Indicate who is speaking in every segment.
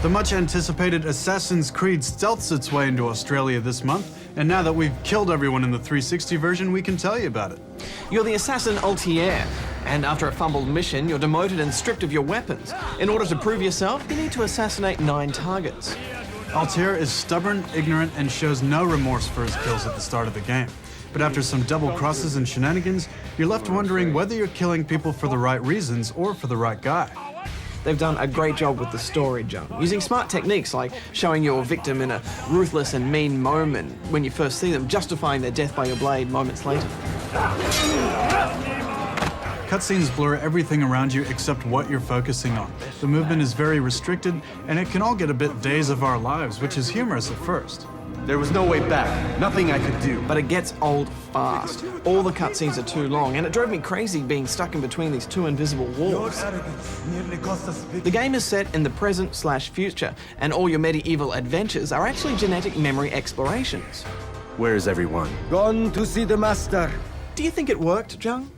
Speaker 1: The much-anticipated Assassin's Creed stealths its way into Australia this month, and now that we've killed everyone in the 360 version, we can tell you about it.
Speaker 2: You're the assassin Altair, and after a fumbled mission, you're demoted and stripped of your weapons. In order to prove yourself, you need to assassinate 9 targets.
Speaker 1: Altair is stubborn, ignorant, and shows no remorse for his kills at the start of the game. But after some double crosses and shenanigans, you're left wondering whether you're killing people for the right reasons or for the right guy.
Speaker 2: They've done a great job with the story, John, using smart techniques like showing your victim in a ruthless and mean moment when you first see them, justifying their death by your blade moments later.
Speaker 1: Cutscenes blur everything around you except what you're focusing on. The movement is very restricted, and it can all get a bit Days of Our Lives, which is humorous at first.
Speaker 3: There was no way back, nothing I could do.
Speaker 2: But it gets old fast. All the cutscenes are too long, and it drove me crazy being stuck in between these 2 invisible walls. The game is set in the present/future, and all your medieval adventures are actually genetic memory explorations.
Speaker 3: Where is everyone?
Speaker 4: Gone to see the master.
Speaker 2: Do you think it worked, Jung?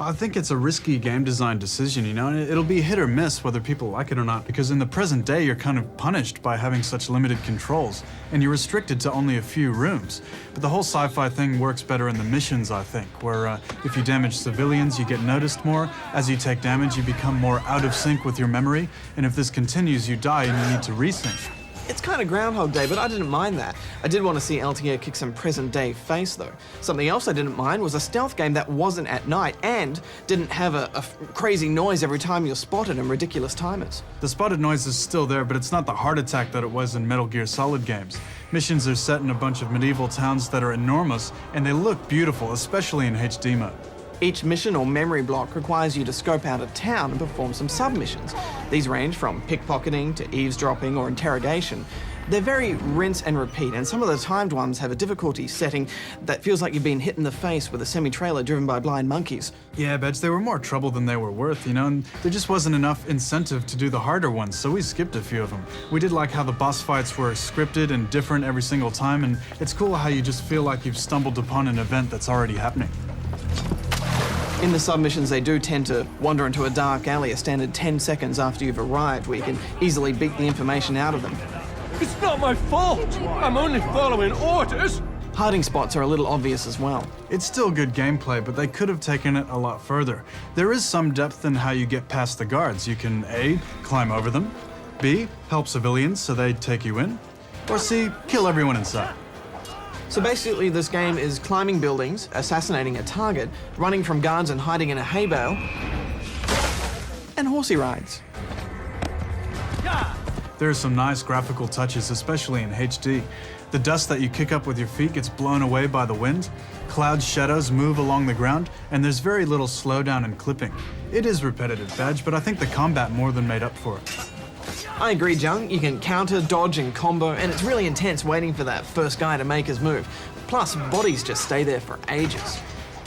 Speaker 1: I think it's a risky game design decision, you know, and it'll be hit or miss whether people like it or not, because in the present day you're kind of punished by having such limited controls, and you're restricted to only a few rooms. But the whole sci-fi thing works better in the missions, I think, where if you damage civilians, you get noticed more. As you take damage, you become more out of sync with your memory, and if this continues, you die and you need to resync.
Speaker 2: It's kind of Groundhog Day, but I didn't mind that. I did want to see Altair kick some present-day face, though. Something else I didn't mind was a stealth game that wasn't at night and didn't have a crazy noise every time you're spotted and ridiculous timers.
Speaker 1: The spotted noise is still there, but it's not the heart attack that it was in Metal Gear Solid games. Missions are set in a bunch of medieval towns that are enormous, and they look beautiful, especially in HD mode.
Speaker 2: Each mission or memory block requires you to scope out a town and perform some submissions. These range from pickpocketing to eavesdropping or interrogation. They're very rinse and repeat, and some of the timed ones have a difficulty setting that feels like you've been hit in the face with a semi-trailer driven by blind monkeys.
Speaker 1: Yeah, Bedge, they were more trouble than they were worth, you know, and there just wasn't enough incentive to do the harder ones, so we skipped a few of them. We did like how the boss fights were scripted and different every single time, and it's cool how you just feel like you've stumbled upon an event that's already happening.
Speaker 2: In the submissions, they do tend to wander into a dark alley a standard 10 seconds after you've arrived, where you can easily beat the information out of them.
Speaker 4: It's not my fault. I'm only following orders.
Speaker 2: Hiding spots are a little obvious as well.
Speaker 1: It's still good gameplay, but they could have taken it a lot further. There is some depth in how you get past the guards. You can A, climb over them, B, help civilians so they take you in, or C, kill everyone inside.
Speaker 2: So basically, this game is climbing buildings, assassinating a target, running from guards and hiding in a hay bale, and horsey rides.
Speaker 1: There are some nice graphical touches, especially in HD. The dust that you kick up with your feet gets blown away by the wind, cloud shadows move along the ground, and there's very little slowdown and clipping. It is repetitive, Badge, but I think the combat more than made up for it.
Speaker 2: I agree, Jung. You can counter, dodge, and combo, and it's really intense waiting for that first guy to make his move. Plus, bodies just stay there for ages.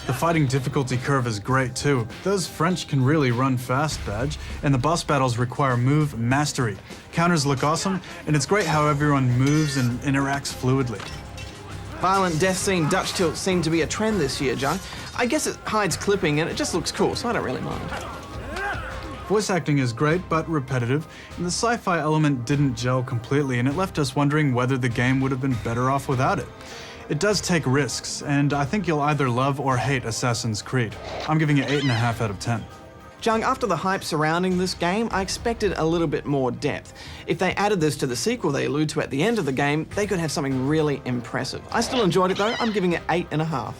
Speaker 1: The fighting difficulty curve is great too. Those French can really run fast, Badge, and the boss battles require move mastery. Counters look awesome, and it's great how everyone moves and interacts fluidly.
Speaker 2: Violent death scene Dutch tilt seemed to be a trend this year, Jung. I guess it hides clipping and it just looks cool, so I don't really mind.
Speaker 1: Voice acting is great, but repetitive, and the sci-fi element didn't gel completely, and it left us wondering whether the game would have been better off without it. It does take risks, and I think you'll either love or hate Assassin's Creed. I'm giving it 8.5 out of 10.
Speaker 2: Jung, after the hype surrounding this game, I expected a little bit more depth. If they added this to the sequel they allude to at the end of the game, they could have something really impressive. I still enjoyed it though, I'm giving it 8.5.